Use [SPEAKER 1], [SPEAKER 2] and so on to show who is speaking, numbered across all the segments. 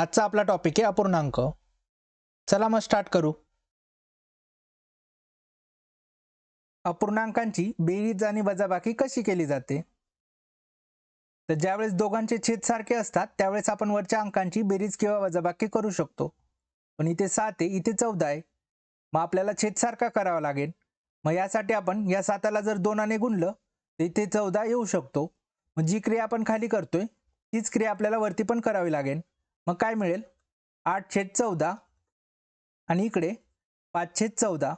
[SPEAKER 1] आजचा आपला टॉपिक आहे अपूर्णांक। चला मग स्टार्ट करू। अपूर्णांकांची बेरीज आणि वजाबाकी कशी केली जाते? तर ज्यावेळेस दोघांचे छेद सारखे असतात त्यावेळेस आपण वरच्या अंकांची बेरीज किंवा वजाबाकी करू शकतो। पण इथे 7 आहे, इथे 14 आहे, मग आपल्याला छेद सारखा करावा लागेल। मग यासाठी आपण या 7ला जर 2 ने गुणलं तर इथे 14 येऊ शकतो। मग जी क्रिया आपण खाली करतोय तीच क्रिया आपल्याला वरती पण करावी लागेल। मग काय मिळेल? 8/14 आणि इकडे 5/14।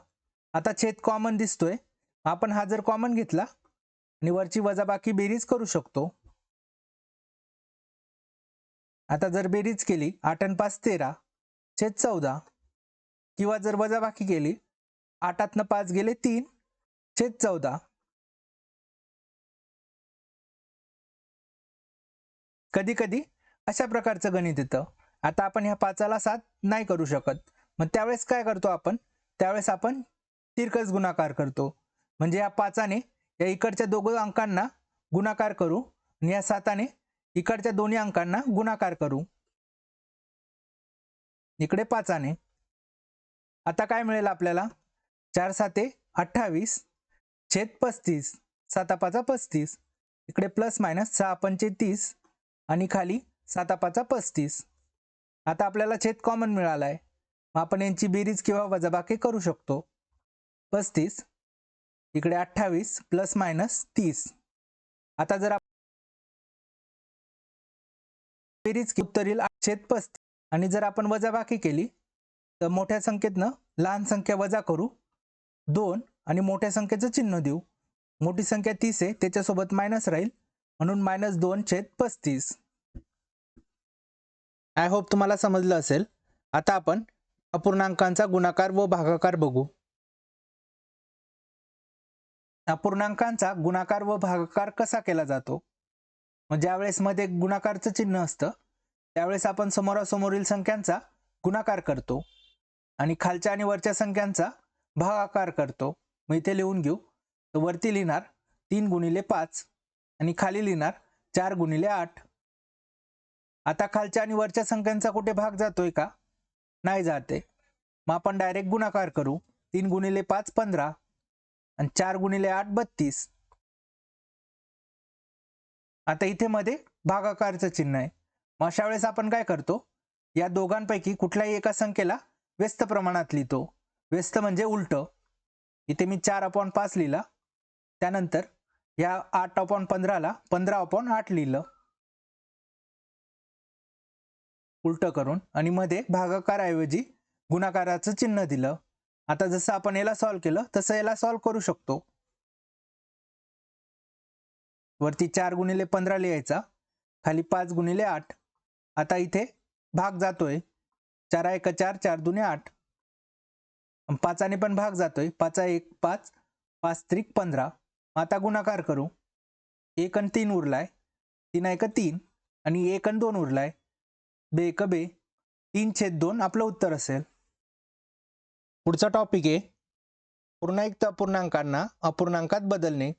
[SPEAKER 1] आता छेद कॉमन दिसतोय, आपण हा जर कॉमन घेतला आणि वरची वजाबाकी बेरीज करू शकतो। आता जर बेरीज केली 8 आणि 5 13/14 किंवा जर वजाबाकी केली 8 ने 5 गेले 3/14। कधी कधी अशा प्रकारचं गणित येतं। आता आपण ह्या 5ला 7 नाही करू शकत, मग त्यावेळेस काय करतो आपण? त्यावेळेस आपण तिरकस गुणाकार करतो। म्हणजे या 5ने या इकडच्या दोघं अंकांना गुणाकार करू आणि या 7ने इकडच्या दोन्ही अंकांना गुणाकार करू, इकडे 5ने। आता काय मिळेल आपल्याला? 4×7 = 28/35, 7×5 = 35, इकडे प्लस मायनस 6×5 = 30 आणि खाली 7×5 = 35। आता आपल्याला छेद कॉमन मिळाला आहे, मग आपण यांची बेरीज किंवा वजाबाकी करू शकतो। 35 इकडे 28 प्लस मायनस 30। आता जर बेरीज उत्तर येईल 8/35 आणि जर आपण वजाबाकी केली तर मोठ्या संख्येतनं लहान संख्या वजा करू 2 आणि मोठ्या संख्येचं चिन्ह देऊ। मोठी संख्या 30 आहे, त्याच्यासोबत मायनस राहील म्हणून -2/35। आय होप तुम्हाला समजलं असेल। आता आपण अपूर्णांकांचा गुणाकार व भागाकार बघू। अपूर्णांकांचा गुणाकार व भागाकार कसा केला जातो? मग ज्यावेळेस मध्ये गुणाकारचं चिन्ह असतं त्यावेळेस आपण समोरासमोरील संख्यांचा गुणाकार करतो आणि खालच्या आणि वरच्या संख्यांचा भागाकार करतो। मग इथे लिहून घेऊ, तर वरती लिहिणार 3 × 5 आणि खाली लिहिणार 4 × 8। आता खालच्या आणि वरच्या संख्यांचा कुठे भाग जातोय का? नाही जाते, मग आपण डायरेक्ट गुणाकार करू। 3 × 5 = 15 आणि 4 × 8 = 32। आता इथे मध्ये भागाकारचं चिन्ह आहे, मग अशा वेळेस आपण काय करतो? या दोघांपैकी कुठल्याही एका संख्येला व्यस्त प्रमाणात लिहितो। व्यस्त म्हणजे उलट। इथे मी 4/5 लिहिला, त्यानंतर या 8/15ला 15/8 लिहिलं उलट करून आणि मध्ये भागाकाराऐवजी गुणाकाराचं चिन्ह दिलं। आता जसं आपण याला सॉल्व केलं तसं याला सॉल्व करू शकतो। वरती 4 × 15 लिहायचा, खाली 5 × 8। आता इथे भाग जातोय, 4 × 1 = 4, 4 × 2 = 8, 5 ने पण भाग जातोय, 5 × 1 = 5, 5 × 3 = 15। आता गुणाकार करू, 1 आणि 3 उरलाय, 3 × 1 = 3 आणि 1 आणि 2 उरलाय, 2 × 1 = 2, 3/2 आपलं उत्तर असेल। पुढचा टॉपिक आहे पूर्णयुक्त अपूर्णांकांना अपूर्णांकात बदलणे।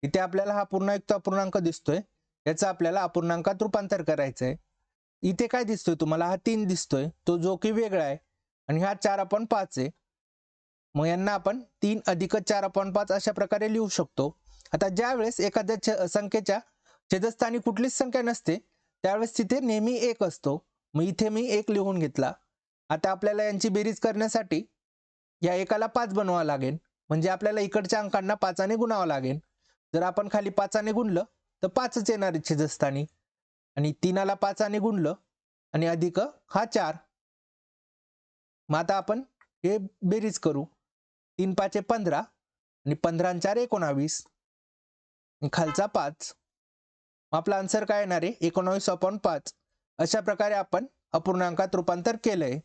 [SPEAKER 1] इथे आपल्याला हा पूर्णयुक्त अपूर्णांक दिसतोय, याचं आपल्याला अपूर्णांकात रूपांतर करायचं आहे। इथे काय दिसतोय तुम्हाला? हा 3 दिसतोय, तो जो की वेगळा आहे, आणि हा 4/5 आहे। मग यांना आपण 3 + 4/5 अशा प्रकारे लिहू शकतो। आता ज्यावेळेस एखाद्या संख्येच्या छेदस्थानी कुठलीच संख्या नसते त्यावेळेस तिथे नेहमी 1 असतो। मग इथे मी 1 लिहून घेतला। आता आपल्याला यांची बेरीज करण्यासाठी या एकाला 5 बनवावं लागेल, म्हणजे आपल्याला इकडच्या अंकांना 5 ने गुणावं लागेल। जर आपण खाली 5 ने गुणलं तर 5च येणार आहे छेदस्थानी, आणि 3ला 5 ने गुणलं आणि अधिक हा 4। मग आता आपण हे बेरीज करू, 3×5 = 15 आणि 15 आणि 4 = 19 आणि खालचा 5। आपला आन्सर काय येणार आहे? 19/5। अशा प्रकारे आपण अपूर्णांकात रूपांतर केलंय।